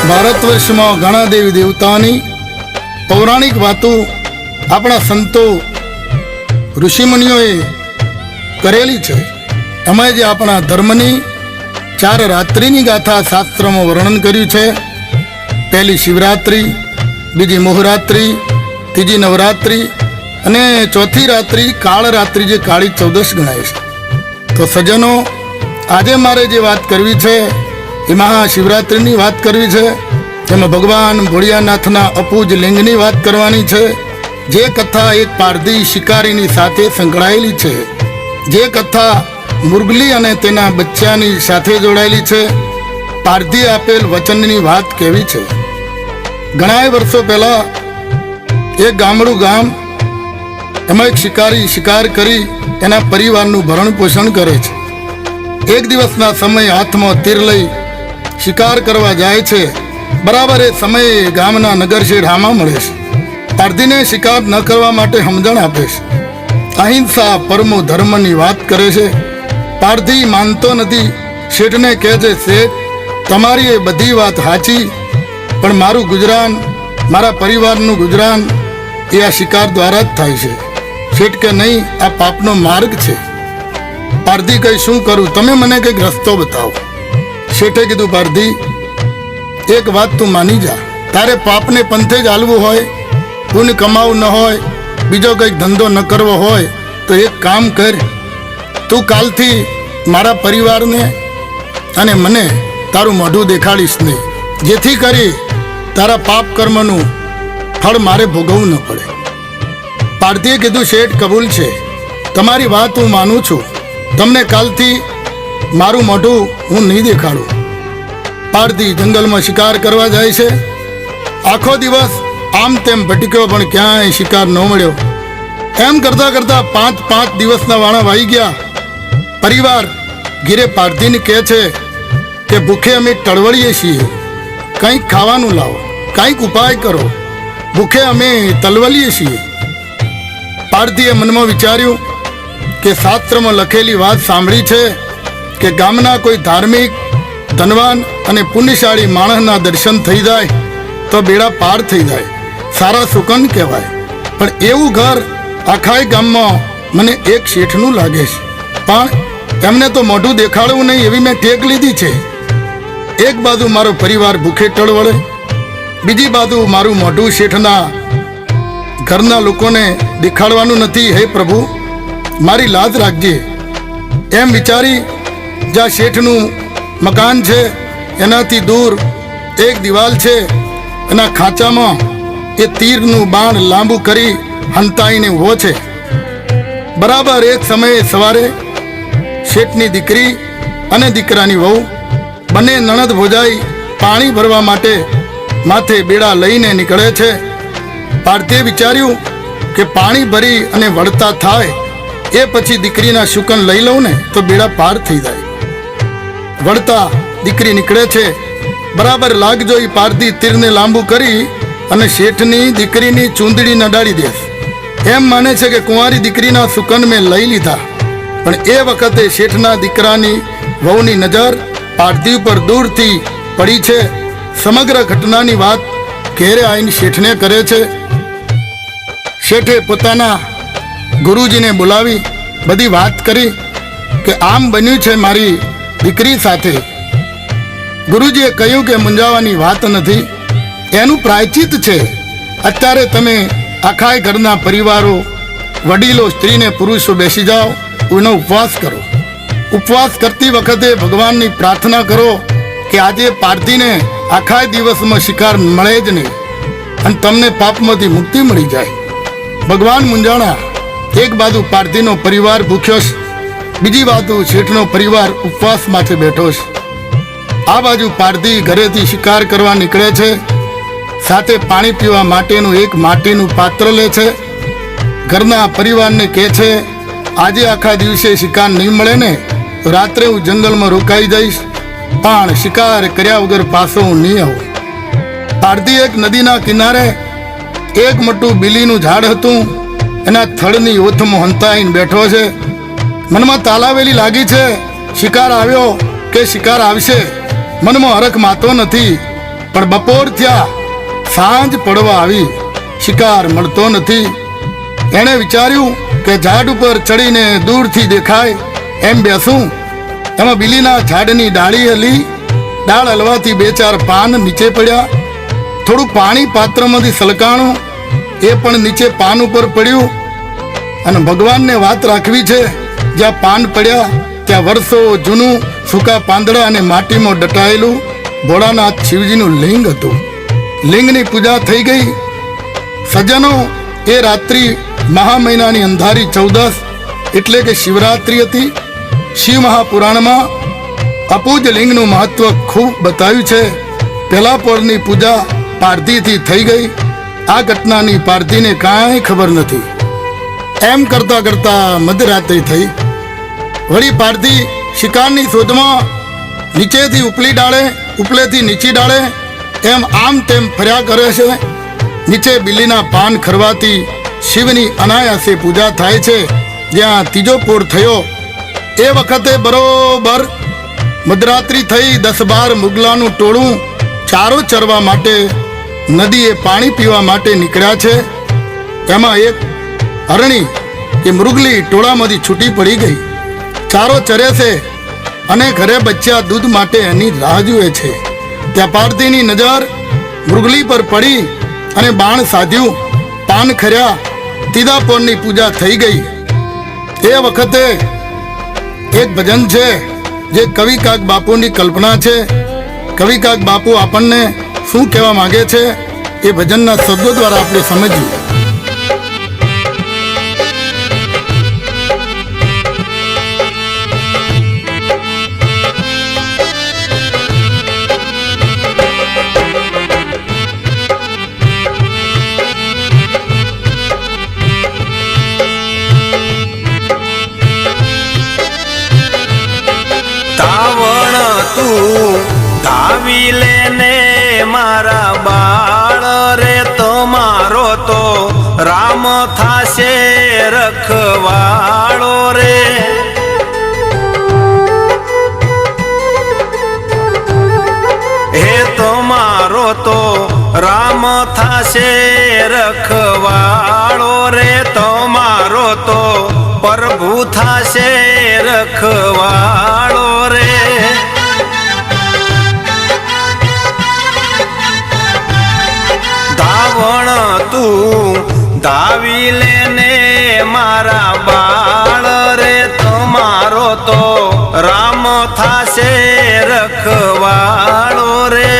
ભારત વર્ષમાં ઘણા દેવી દેવતાઓની પૌરાણિક વાતો આપણા સંતો ઋષિમુનિઓએ કરેલી છે. અમે જે આપણા ધર્મની 4 રાત્રિની ગાથા શાસ્ત્રમાં વર્ણન કર્યું છે. પહેલી શિવરાત્રિ, બીજી મોહરાત્રિ, ત્રીજી નવરાત્રિ અને ચોથી રાત્રિ કાળરાત્રિ, જે કાળી ચૌદશ ગણાય છે. તો સજ્જનો, આજે મારે જે વાત કરવી છે એ મહાશિવરાત્રિની વાત કરવી છે. તેમાં ભગવાન ભોળિયાનાથના અપૂજ લિંગની વાત કરવાની છે. જે કથા એક પારધી શિકારીની સાથે સંકળાયેલી છે, જે કથા મુરગલી અને તેના બચ્ચાની સાથે જોડાયેલી છે. પારધી આપેલ વચનની વાત કેવી છે. ઘણા વર્ષો પહેલા એક ગામડું ગામ, એમાં એક શિકારી શિકાર કરી એના પરિવારનું ભરણ પોષણ કરે છે. એક દિવસના સમયે હાથમાં તીર લઈ શિકાર કરવા જાય છે. બરાબર એ સમયે ગામના નગરશેઠ હામા મળે છે. પારધીને શિકાર ન કરવા માટે સમજણ આપે છે. અહિંસા પરમો ધર્મની વાત કરે છે. પારધી માનતો નથી. શેઠને કહે છે, શેઠ, તમારી એ બધી વાત સાચી, પણ મારું ગુજરાન, મારા પરિવારનું ગુજરાન એ આ શિકાર દ્વારા જ થાય છે. શેઠ કે નહીં, આ પાપનો માર્ગ છે. પારધી કઈ શું કરું, તમે મને કંઈક રસ્તો બતાવો. શેઠે કીધું, પારધી, એક વાત તું માની જા. તારે પાપને પંથે જ હાલવું હોય, પુણ્ય કમાવું ન હોય, બીજો કંઈક ધંધો ન કરવો હોય, તો એક કામ કર. તું કાલથી મારા પરિવારને અને મને તારું મોઢું દેખાડીશ નહીં, જેથી કરી તારા પાપ કર્મનું ફળ મારે ભોગવવું ન પડે. પારધીએ કીધું, શેઠ, કબૂલ છે, તમારી વાત હું માનું છું. તમને કાલથી મારું મોઢું હું નહીં દેખાડું. પારધી જંગલમાં શિકાર કરવા જાય છે. આખો દિવસ આમ તેમ ભટક્યો, પણ ક્યાંય શિકાર ન મળ્યો. એમ કરતા કરતા 5 દિવસના વાણા વાઈ ગયા. પરિવાર ઘીરે પારધીને કહે છે કે ભૂખે અમે ટળવળીએ છીએ, કંઈક ખાવાનું લાવો, કંઈક ઉપાય કરો, ભૂખે અમે તલવલીએ છીએ. પારધીએ મનમાં વિચાર્યું કે શાસ્ત્રમાં લખેલી વાત સાંભળી છે કે ગામના કોઈ ધાર્મિક, ધનવાન અને પુણ્યશાળી માણસના દર્શન થઈ જાય તો બેડા પાર થઈ જાય, સારા સુકન કહેવાય. પણ એવું ઘર આખાય ગામમાં મને એક શેઠનું લાગે છે. પણ એમને તો મોઢું દેખાડવું નહીં એવી મેં ટેક લીધી છે. એક બાજુ મારો પરિવાર ભૂખે ટળવળે, બીજી બાજુ મારું મોઢું શેઠના ઘરના લોકોને દેખાડવાનું નથી. હે પ્રભુ, મારી લાજ રાખજે. એમ વિચારી જ્યાં શેઠનું મકાન છે એનાથી દૂર એક દિવાલ છે. એના ખાંચામાં એ તીરનું બાણ લાંબુ કરી હંતાઈને ઊભો છે. બરાબર એક સમયે સવારે શેઠની દીકરી અને દીકરાની વહુ બંને નણદ ભોજાઈ પાણી ભરવા માટે માથે બેડા લઈને નીકળે છે. પારધીએ વિચાર્યું કે પાણી ભરી અને વળતા થાય એ પછી દીકરીના શુકન લઈ લઉં ને તો બેડા પાર થઈ જાય. વળતા દીકરી નીકળે છે. બરાબર લાગ જોઈ પારધી તીરને લાંબુ કરી અને શેઠની દીકરીની ચૂંદડી નડાડી દે. એમ માને છે કે કુંવારી દીકરીના સુકન મેં લઈ લીધા. પણ એ વખતે શેઠના દીકરાની વહુની નજર પારધી ઉપર દૂરથી પડી છે. સમગ્ર ઘટનાની વાત ઘેરે આવીને શેઠને કરે છે. શેઠે પોતાના ગુરુજીને બોલાવી બધી વાત કરી કે આમ બન્યું છે મારી દીકરી સાથે. ગુરુજીએ કહ્યું કે મૂંઝાવાની વાત નથી, એનું પ્રાયચિત છે. અત્યારે તમે આખા ઘરના પરિવારો, વડીલો, સ્ત્રીને પુરુષો બેસી જાઓ, એનો ઉપવાસ કરો. ઉપવાસ કરતી વખતે ભગવાનની પ્રાર્થના કરો કે આજે પારધીને આખા દિવસમાં શિકાર મળે જ નહીં અને તમને પાપમાંથી મુક્તિ મળી જાય. ભગવાન મૂંઝાણા. એક બાજુ પારધીનો પરિવાર ભૂખ્યો છે, બીજી બાજુ શેઠનો પરિવાર ઉપવાસ માથે બેઠો છે. આ બાજુ પારધી ઘરેથી શિકાર કરવા નીકળે છે. સાથે પાણી પીવા માટેનું એક માટીનું પાત્ર લે છે. ઘરના પરિવારને કહે છે, આજે આખા દિવસે શિકાર નહીં મળે ને તો રાત્રે હું જંગલમાં રોકાઈ જઈશ, પણ શિકાર કર્યા વગર પાછો હું નહીં આવું. પારધી એક નદીના કિનારે એક મોટું બીલીનું ઝાડ હતું. એના થડની ઓથમાં હંતાઈને બેઠો છે. મનમાં તાલાવેલી લાગી છે, શિકાર આવ્યો કે શિકાર આવશે. મનમાં હરખ માતો નથી. પણ બપોર થયા, સાંજ પડવા આવી, શિકાર મળતો નથી. એણે વિચાર્યું કે ઝાડ ઉપર ચડીને દૂરથી દેખાય એમ બેસું. એમાં બીલીના ઝાડની ડાળી હલી. ડાળ હલવાથી બે ચાર પાન નીચે પડ્યા. થોડું પાણી પાત્રમાંથી સલકાણું, એ પણ નીચે પાન ઉપર પડ્યું. અને ભગવાનને વાત રાખવી છે, જ્યાં પાન પડ્યા ત્યાં વર્ષો જૂનું સૂકા પાંદડા અને માટીમાં દટાયેલું ભોળાનાથ શિવજીનું લિંગ હતું. લિંગની પૂજા થઈ ગઈ. સજ્જનો, એ રાત્રિ મહા મહિનાની અંધારી 14 એટલે કે શિવરાત્રિ હતી. શિવ મહાપુરાણમાં અપૂજ લિંગનું મહત્વ ખૂબ બતાવ્યું છે. પહેલા પરની પૂજા પારધીથી થઈ ગઈ. આ ઘટનાની પારધીને કાંઈ ખબર નથી. એમ કરતા કરતા મધરાત્રિ થઈ. વળી પારધી શિકારની શોધમાં નીચેથી ઉપલી ડાળે, ઉપલેથી નીચી ડાળે એમ આમ તેમ ફર્યા કરે છે. નીચે બિલ્લીના પાન ખરવાથી શિવની અનાયાસે પૂજા થાય છે. જ્યાં ત્રીજો પોર થયો એ વખતે બરોબર મધરાત્રિ થઈ. 10-12 મુગલાનું ટોળું ચારો ચરવા માટે નદીએ પાણી પીવા માટે નીકળ્યા છે. એમાં એક હરણી કે મૃગલી ટોળામાંથી છૂટી પડી ગઈ. ચારો ચરે છે અને ઘરે બચ્યા દૂધ માટે એની રાહ જુએ છે. ત્યાં પારધીની નજર મૃગલી પર પડી અને બાણ સાધ્યું. પાન ખર્યા. ત્રીજા પોરની પૂજા થઈ ગઈ. એ વખતે એક ભજન છે જે કવિકાક બાપુની કલ્પના છે. કવિકાક બાપુ આપણને શું કહેવા માંગે છે એ ભજનના શબ્દો દ્વારા આપણે સમજીએ. ધાવી લેને મારા બાળ રે, તમારો તો રામ થાશે રખવાળો રે. હે તમારો તો રામ થાશે રખવાળો રે, તમારો તો પ્રભુ થાશે રખવાળો રે. તું ધાવી લેને મારા બાળ રે, તમારો તો રામ થાશે રખવાળો રે.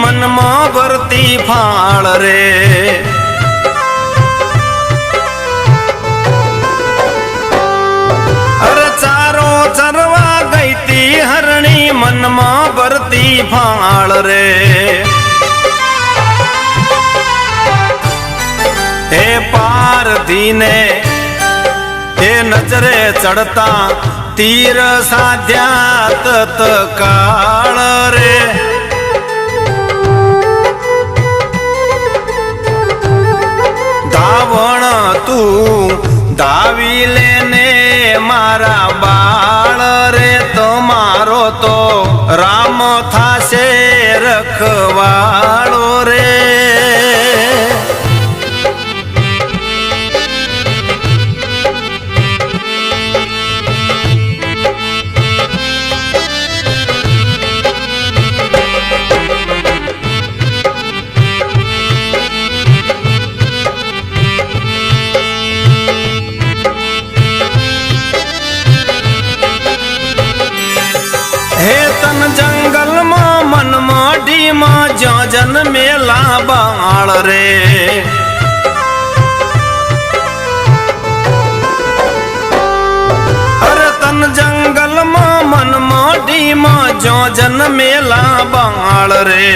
મનમાં ભરતી ફાળ રે, અરે ચારો ચરવા ગઈતી હરણી મનમાં ભરતી ફાળ રે. હે પારધીને એ નજરે ચડતા તીર સાધ્યા તત્કાળ રે. ધાવણ તું ધાવી લેને મારા બાળ રે, તમારો તો રામ થાશે રખવાળો રે. હે તન જંગલમાં મન મઢીમાં જ્યાં જન્મેલા બાળ રે, અરે તન જંગલમાં મન મઢીમાં જ્યાં જન્મેલા બાળ રે.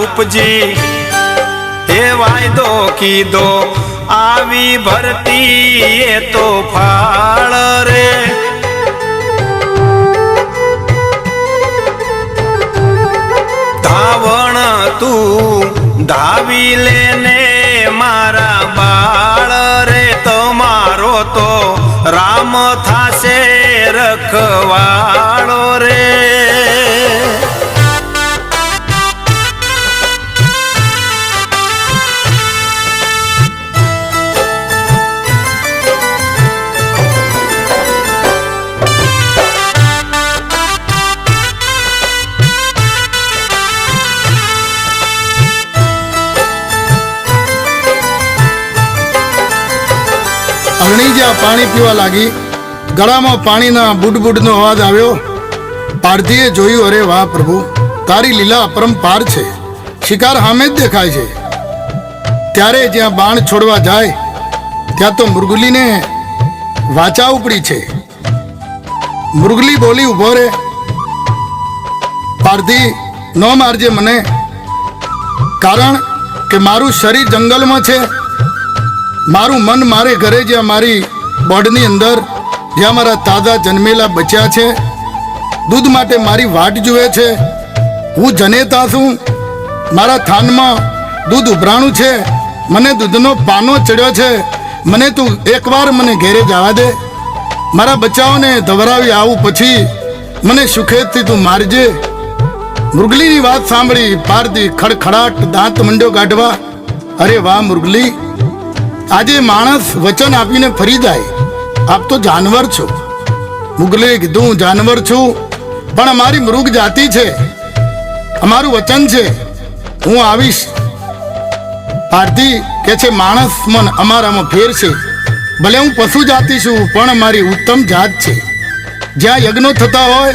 ઉપજી હે વાયદો કીધો આવી ભરતી એ તો ફાળ રે ધાવણ તું ધાવી લેને મારા બાળ રે તમારો તો રામ થાશે રખવાળો રે અરણી જ્યાં પાણી પીવા લાગી ગળામાં પાણીના બુડબુડનો અવાજ આવ્યો. પારધીએ જોયું, અરે વાહ પ્રભુ, તારી લીલા અપરંપાર છે, શિકાર સામે જ દેખાય છે. ત્યારે જ્યાં બાણ છોડવા જાય ત્યાં તો મૃગલીને વાચા ઉપડી છે. મૃગલી બોલી, ઉભો રે પારધી, ન મારજે મને, કારણ કે મારું શરીર જંગલમાં છે. મારું મન મારે ઘરે, જ્યાં મારી બોર્ડની અંદર જ્યાં મારા તાજા જન્મેલા બચ્યા છે, દૂધ માટે મારી વાટ જુએ છે. હું જનેતા છું, મારા થાનમાં દૂધ ઉભરાણું છે, મને દૂધનો પાનો ચડ્યો છે. મને તું એકવાર મને ઘેરે જવા દે, મારા બચ્ચાઓને ધવરાવી આવું, પછી મને સુખેતથી તું મારજે. મૃગલીની વાત સાંભળી પારધી ખડખડાટ દાંત મંડ્યો કાઢવા. અરે વાહ મૃગલી, આજે માણસ વચન આપીને ફરી જાય, આપ તો જાનવર છો. મુગલે કીધું, હું જાનવર છું, પણ અમારી મૃગ જાતિ છે, અમારું વચન છે, હું આવીશ. પારધી કે છે, માણસ મન અમારામાં ફેર છે. ભલે હું પશુ જાતિ છું, પણ મારી ઉત્તમ જાત છે. જ્યાં યજ્ઞો થતા હોય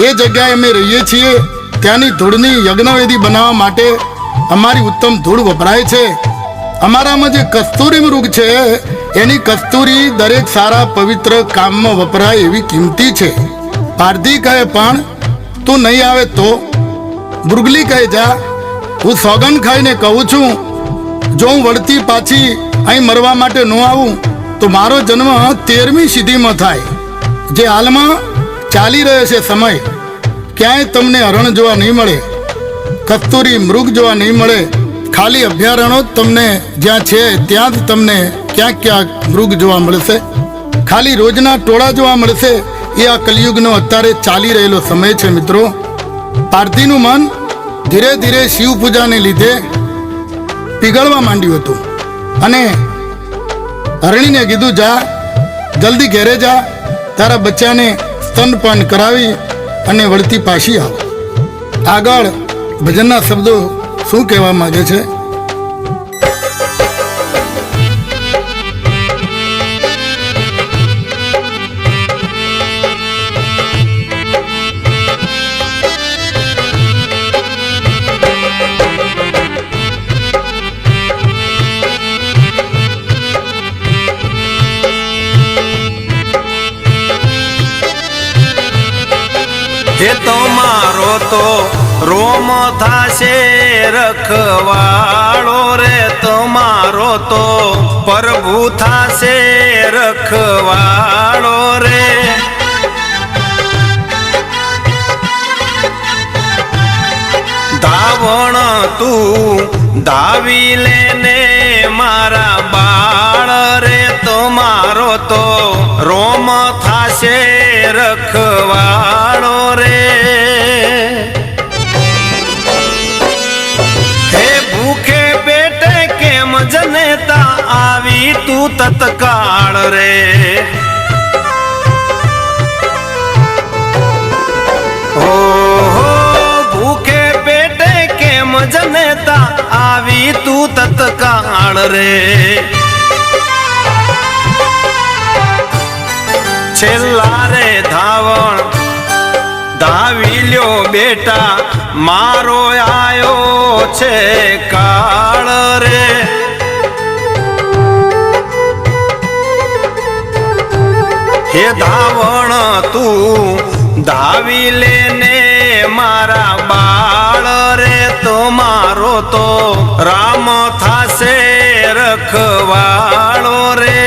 એ જગ્યાએ અમે રહીએ છીએ. ત્યાંની ધૂળની યજ્ઞવેદી બનાવવા માટે અમારી ઉત્તમ ધૂળ વપરાય છે. અમારામાં જે કસ્તુરી મૃગ છે એની કસ્તુરી દરેક સારા પવિત્ર કામમાં વપરાય એવી કિંમતી છે. પારધી કહે, પણ તું નહીં આવે તો? મૃગલી કહે, જા, હું સોગંદ ખાઈને કહું છું, જો હું વળતી પાછી અહીં મરવા માટે ન આવું તો મારો જન્મ 13મી સિદ્ધિમાં થાય. જે હાલમાં ચાલી રહ્યો છે સમય, ક્યાંય તમને હરણ જોવા નહીં મળે, કસ્તુરી મૃગ જોવા નહીં મળે. ખાલી અભયારણ્યો તમને જ્યાં છે ત્યાં જ તમને ક્યાંક ક્યાંક મૃગ જોવા મળશે. ખાલી રોજના ટોળા જોવા મળશે. એ આ કલિયુગનો અત્યારે ચાલી રહેલો સમય છે મિત્રો. પારધીનું મન ધીરે ધીરે શિવ પૂજાને લીધે પીગળવા માંડ્યું હતું અને હરણીને કીધું, જા, જલ્દી ઘેરે જા, તારા બચ્ચાને સ્તનપાન કરાવી અને વળતી પાછી આવ. આગળ ભજનના શબ્દો શું કહેવા માંગે છે? હે તમારો તો રોમ થાશે રખવાળો રે, તમારો તો પ્રભુ થાશે રખવાળો રે. ધાવણ તું ધાવી લેને મારા બાળ રે, તમારો તો રોમ થાશે રખવાળો રે. હે ભૂખે પેટે કેમ જનેતા આવી તું તત્કાળ રે. ઓહો, ભૂખે પેટે કેમ જનેતા આવી તું તત્કાળ રે. છેલ્લા રે ધાવણ ધાવી લ્યો બેટા, મારો આયો છે કાળ રે. હે ધાવણ તું ધાવી લેને મારા બાળ રે, તો મારો તો રામ થાશે રખવાળો રે.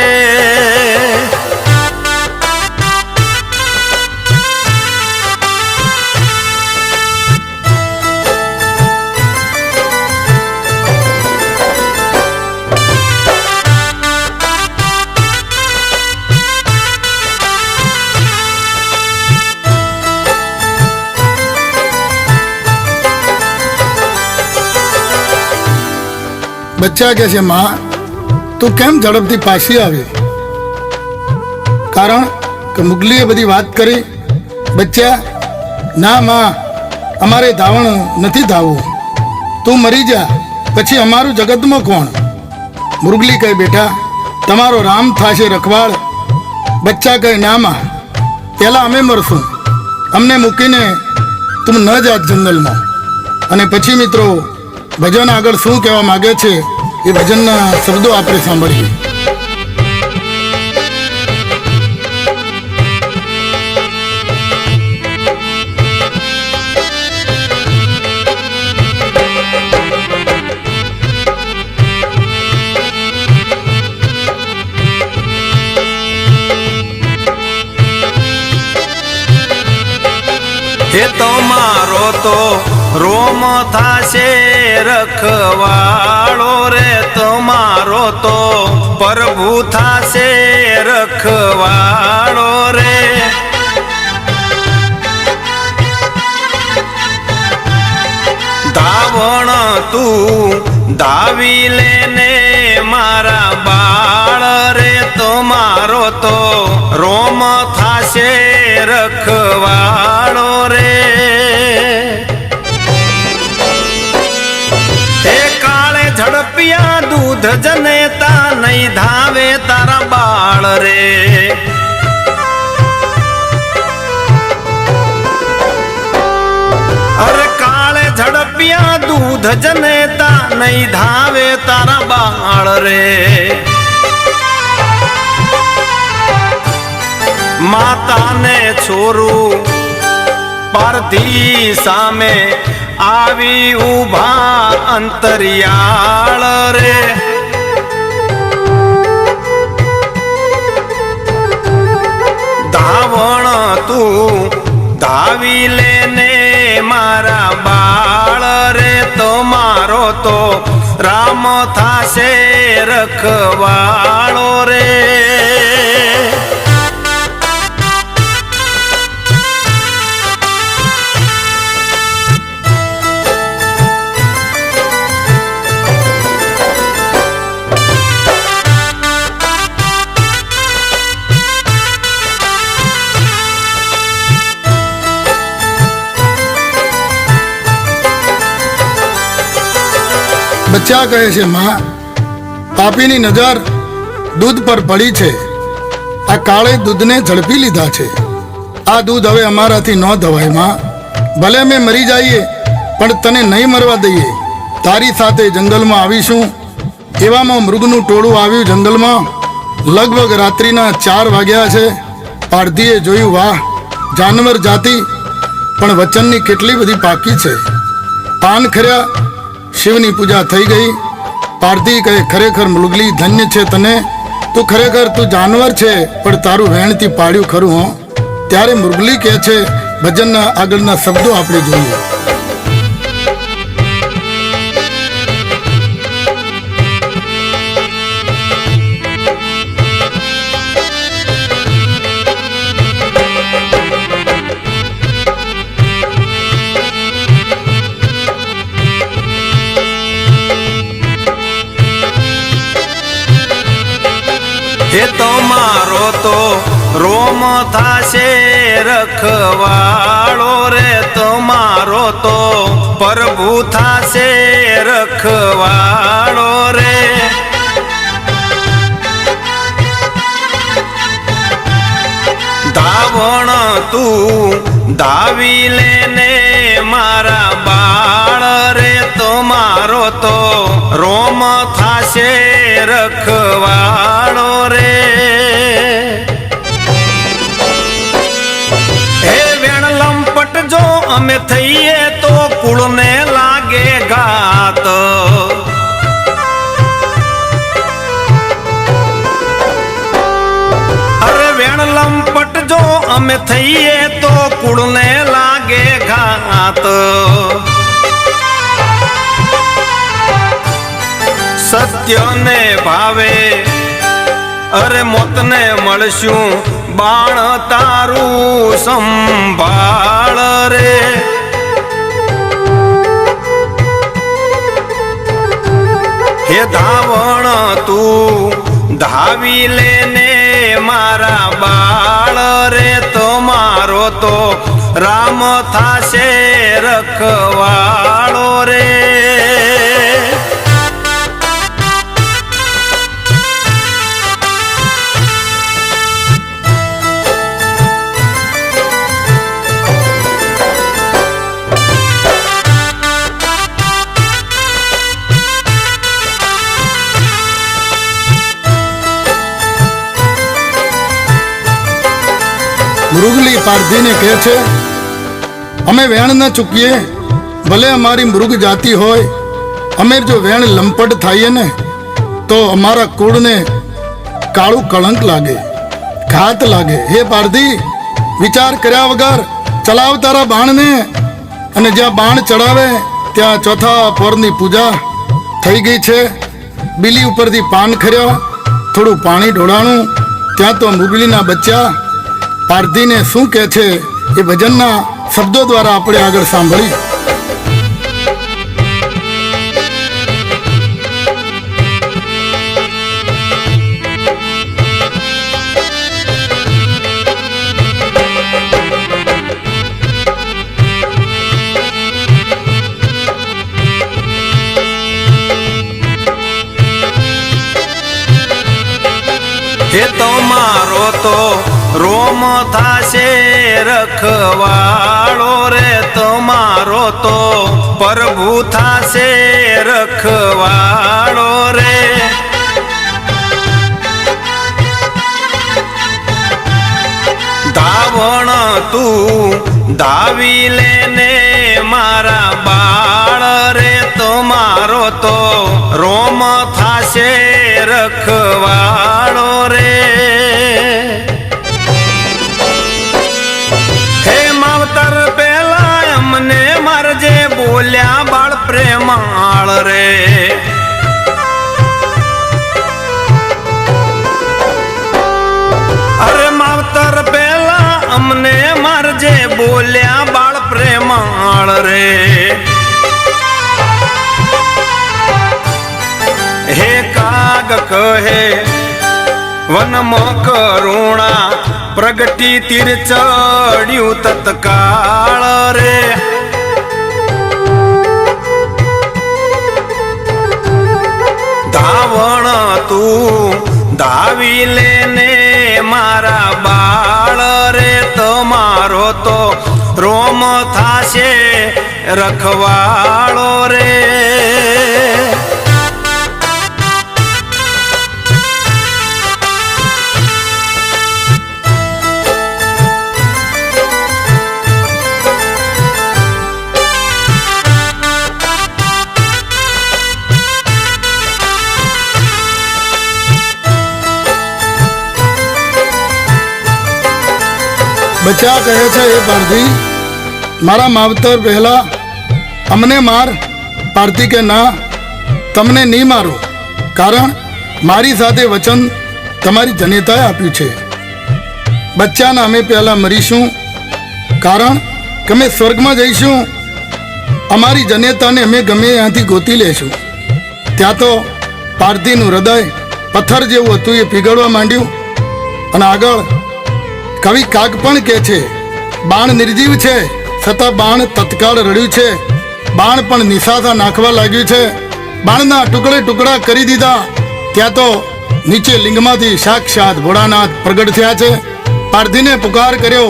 બચ્ચા કહે છે, માં તું કેમ ઝડપથી પાછી આવી? કારણ કે મુગલીએ બધી વાત કરી. બચ્ચા, ના માં, અમારે ધાવણ નથી ધાવવું. તું મરી જા પછી અમારું જગતમાં કોણ? મુરગલી કહે, બેટા તમારો રામ થાશે રખવાળ. બચ્ચા કહે, ના માં, પહેલાં અમે મરશું. અમને મૂકીને તું ન જાત જંગલમાં. અને પછી મિત્રો ભજન આગળ શું કહેવા માગે છે એ ભજનના શબ્દો આપણે સાંભળીએ. હે તમારો તો રોમ થાશે રખવાળો રે. તમારો તો પ્રભુ થાશે રખવાળો રે. ધાવણ તું ધાવી લેને મારા બાળ રે. તમારો તો રોમ થાશે રખવાળો રે. એ કાળે ઝડપિયા દૂધ જનેતા નહીં ધાવે તારા બાળ રે. અરે કાળે ઝડપિયા દૂધ જનેતા નહીં ધાવે તારા બાળ રે. માતાને છોરું પારધી સામે આવી ઉભા અંતરિયાળ રે. ધાવણ તું ધાવી લેને મારા બાળ રે. તમારો તો રામ થાશે રખવાળો રે. બચ્ચા કહે છે, માં પાપીની નજર દૂધ પર પડી છે. આ કાળે દૂધને ઝડપી લીધા છે. આ દૂધ હવે અમારાથી ન ધવાય. માં ભલે અમે મરી જઈએ પણ તને નહીં મરવા દઈએ. તારી સાથે જંગલમાં આવીશું. એવામાં મૃગનું ટોળું આવ્યું જંગલમાં. લગભગ રાત્રિના 4 વાગ્યા છે. પારધીએ જોયું, વાહ, જાનવર જાતિ પણ વચનની કેટલી બધી પાકી છે. પાન ખર્યા, શિવની પૂજા થઈ ગઈ. પારધી કહે, ખરેખર મુરગલી ધન્ય છે તને. તું ખરેખર તું જાનવર છે પણ તારું વેણથી પાડ્યું ખરું. હો. ત્યારે મુરગલી કહે છે, ભજનના આગળના શબ્દો આપણે જોઈએ. હે તમારો તો રોમ થાશે રખવાળો રે. તમારો તો પ્રભુ થાશે રખવાળો રે. ધાવણ તું ધાવી લેને મારા બાળ રે. તમારો તો રોમ થાશે રખવાળો રે. હે વેણ લંપટ જો અમે થઈએ તો કુળને લાગે ઘાત. વેણ લંપટ જો અમે થઈએ તો કુળને લાગે ઘાત. સત્યને ભાવે અરે મોતને મળશું બાણ તારું સંભાળ રે. હે ધાવણ તું ધાવી લેને મારા બાળ રે. તમારો તો રામ થાશે રખવાળો રે. મૃગલી પારધીને કહે છે, અમે વેણ ન ચૂકીએ, ભલે અમારી મૃગ જાતિ હોય, અમે જો વેણ લંપટ થઈએ ને તો અમારા કુળને કાળું કળંક લાગે, ઘાત લાગે. હે પારધી, વિચાર કર્યા વગર ચલાવ તારા બાણને, અને જ્યાં બાણ ચડાવે ત્યાં ચોથા પોરની પૂજા થઈ ગઈ છે. બીલી ઉપરથી પાન ખર્યા, થોડું પાણી ઢોળાણું, ત્યાં તો મૃગલીના બચ્ચા. પારધીને શું કહે છે એ ભજનના શબ્દો દ્વારા આપણે આગળ સાંભળી. હે તમારો તો રોમ થાશે રખવાળો રે. તમારો તો પ્રભુ થાશે રખવાળો રે. ધાવણ તું ધાવી લેને મારા બાળ રે. તમારો તો રોમ થાશે રખવાળો રે. હે માવતર પેલા અમને મારજે બોલ્યા બાળ પ્રેમાળ રે. અરે માવતર પેલા અમને મારજે બોલ્યા બાળ પ્રેમાળ રે. હે કાગ કહે વનમાં કરુણા પ્રગટી તીર ચડ્યું તત્કાળ રે. ધાવણ તું ધાવી લેને મારા બાળ રે. તમારો તો રોમ થાશે રખવાળો રે. બચ્ચા કહે છે, એ પારધી, મારા માવતર પહેલા અમને માર. પારધી કે ના, તમને નહીં મારો, કારણ મારી સાથે વચન તમારી જનેતાએ આપ્યું છે. બચ્ચાના અમે પહેલા મરીશું, કારણ કે અમે સ્વર્ગમાં જઈશું. અમારી જનેતાને અમે ગમે ત્યાંથી ગોતી લેશું. ત્યાં તો પારધીનું હૃદય પથ્થર જેવું હતું, એ પીગળવા માંડ્યું. અને આગળ કવિ કાગ પણ કહે છે, બાણ નિર્જીવ છે છતાં બાણ તત્કાળ રડ્યું છે. બાણ પણ નિશાસા નાખવા લાગ્યું છે. બાણના ટુકડે ટુકડા કરી દીધા. ત્યાં તો નીચે લિંગમાંથી સાક્ષાત ભોળાનાથ પ્રગટ થયા છે. પારધીને પુકાર કર્યો,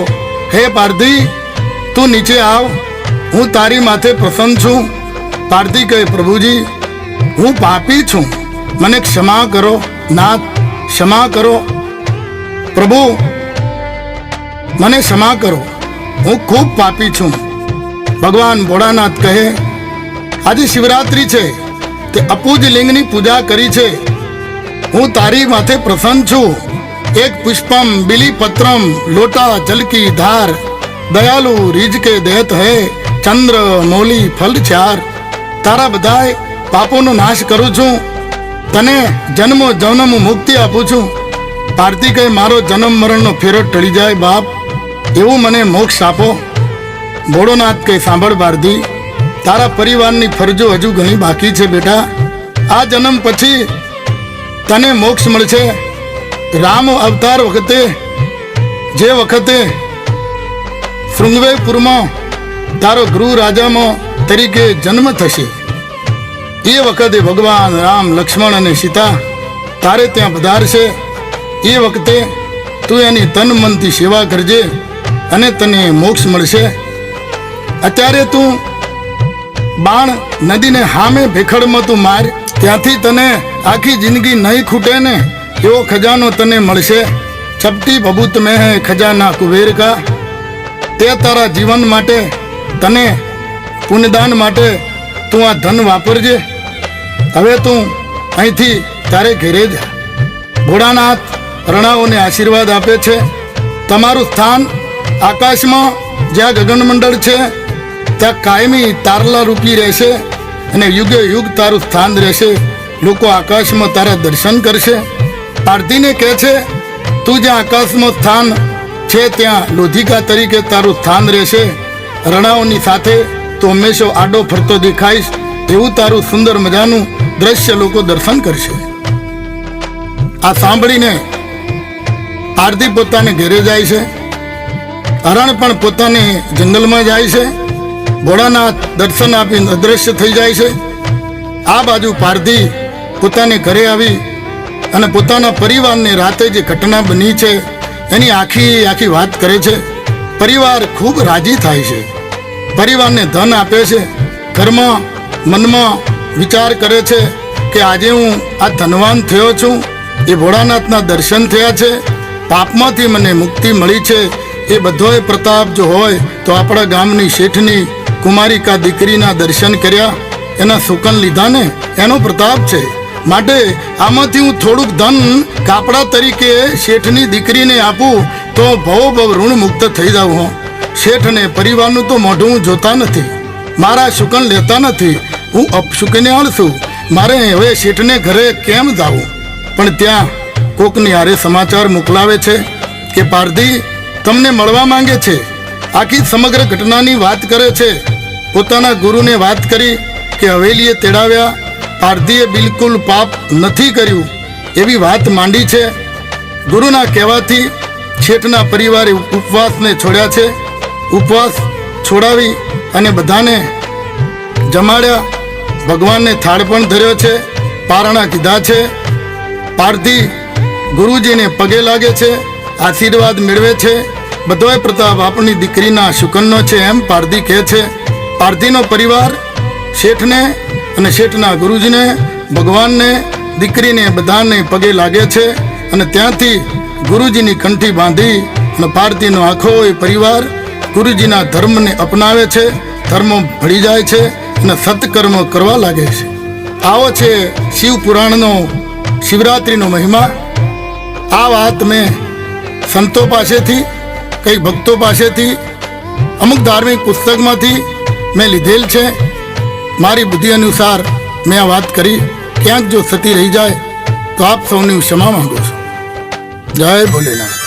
હે પારધી, તું નીચે આવ, હું તારી માથે પ્રસન્ન છું. પારધી કહે, પ્રભુજી, હું પાપી છું, મને ક્ષમા કરો નાથ, ક્ષમા કરો. પ્રભુ, મને ક્ષમા કરો, હું ખૂબ પાપી છું. ભગવાન ભોળાનાથ કહે, આજે શિવરાત્રિ છે, તે અપૂજ લિંગની પૂજા કરી છે. હું તારી માથે પ્રસન્ન છું. एक पुष्पम बिली पत्रम लोटा जल की धार दयालु રીજ કે દેત હૈ ચંદ્ર મોલી ફલ ચાર તારા બધાય પાપોનો નાશ કરું છું, તને જન્મો જન્મ મુક્તિ આપું છું. પાર્થિક કહે મારો જન્મ મરણનો ફેરો ટળી જાય બાપ, એવું મને મોક્ષ આપો. ભોળોનાથ કહે સાંભળ પાર્થી, તારા પરિવારની ફરજો હજુ ઘણી બાકી છે બેટા. આ જન્મ પછી તને મોક્ષ મળશે. રામ અવતાર વખતે જે વખતે શૃંગવેરપુરમાં તારો ગૃહ રાજામાં તરીકે જન્મ થશે, એ વખતે ભગવાન રામ લક્ષ્મણ અને સીતા તારે ત્યાં પધારશે. એ વખતે તું એની તન મનથી સેવા કરજે અને તને મોક્ષ મળશે. અત્યારે તું બાણ નદીને હામે ભેખડમાં તું માર, ત્યાંથી તને આખી જિંદગી નહીં ખૂટે ને એવો ખજાનો તને મળશે. ચપટી બબૂત મેં હે ખજાના કુબેર કા. તે તારા જીવન માટે, તને પુણ્યદાન માટે તું આ ધન વાપરજે. હવે તું અહીંથી તારે ઘેરે જા. ભોળાનાથ રણાઓને આશીર્વાદ આપે છે. તમારું સ્થાન આકાશમાં જ્યાં ગગનમંડળ છે ત્યાં કાયમી તારલા રૂપી રહેશે અને યુગે યુગ તારું સ્થાન રહેશે. લોકો આકાશમાં તારા દર્શન કરશે. પાર્થીને કહે છે તું જ્યાં આકાશમાં સ્થાન છે ત્યાં લોધિકા તરીકે તારું સ્થાન રહેશે. રણાઓની સાથે તું હંમેશા આડો ફરતો દેખાઈશ. એવું તારું સુંદર મજાનું દ્રશ્ય લોકો દર્શન કરશે. આ સાંભળીને પાર્થી પોતાને ઘેરે જાય છે. હરણ પણ પોતાને જંગલમાં જાય છે. ભોળાનાથ દર્શન આપીને અદ્રશ્ય થઈ જાય છે. આ બાજુ પાર્થી પોતાને ઘરે આવી અને પોતાના પરિવારને રાતે જે ઘટના બની છે એની આખી વાત કરે છે. પરિવાર ખૂબ રાજી થાય છે. પરિવારને ધન આપે છે. ઘરમાં મનમાં વિચાર કરે છે કે આજે હું આ ધનવાન થયો છું, એ ભોળાનાથના દર્શન થયા છે, પાપમાંથી મને મુક્તિ મળી છે. એ બધોય પ્રતાપ જો હોય તો આપણા ગામની શેઠની કુમારિકા દીકરીના દર્શન કર્યા, એના સુકન લીધા ને એનો પ્રતાપ છે. માટે આમાંથી હું થોડુંક ધન કાપડા તરીકે શેઠની દીકરીને આપું તો ભવ ઋણ મુક્ત થઈ જાઉં. હું શેઠને પરિવારનું તો મોઢું હું જોતા નથી, મારા શુકન લેતા નથી, હું અપશુકન્યાળ છું. મારે હવે શેઠને ઘરે કેમ જાવું? પણ ત્યાં કોકની હારે સમાચાર મોકલાવે છે કે પાર્થી તમને મળવા માંગે છે. આખી સમગ્ર ઘટનાની વાત કરે છે. પોતાના ગુરુને વાત કરી કે હવેલીએ તેડાવ્યા, પાર્થીએ બિલકુલ પાપ નથી કર્યું એવી વાત માંડી છે. ગુરુના કહેવાથી શેઠના પરિવારે ઉપવાસને છોડ્યા છે. ઉપવાસ છોડાવી અને બધાને જમાડ્યા. ભગવાનને થાળ પણ ધર્યો છે, પારણા કીધા છે. પાર્થી ગુરુજીને પગે લાગે છે, આશીર્વાદ મેળવે છે. બધોય પ્રતાપ આપણી દીકરીના શુકનનો છે એમ પાર્થી કહે છે. પાર્થીનો પરિવાર શેઠને અને શેઠના ગુરુજીને, ભગવાનને, દીકરીને બધાને પગે લાગે છે અને ત્યાંથી ગુરુજીની કંઠી બાંધી અને પાર્થીનો આખો એ પરિવાર ગુરુજીના ધર્મને અપનાવે છે. ધર્મ ભળી જાય છે અને સત્કર્મ કરવા લાગે છે. આવો છે શિવ પુરાણનો શિવરાત્રિનો મહિમા. આ વાત મેં સંતો પાસેથી, કઈ ભક્તો પાસેથી, અમુક ધાર્મિક પુસ્તકમાંથી મેં લીધેલ છે. મારી બુદ્ધિ અનુસાર મેં આ વાત કરી. ક્યાંક જો સતી રહી જાય તો આપ સૌની ક્ષમા માંગુ છું. જય ભોલેનાથ.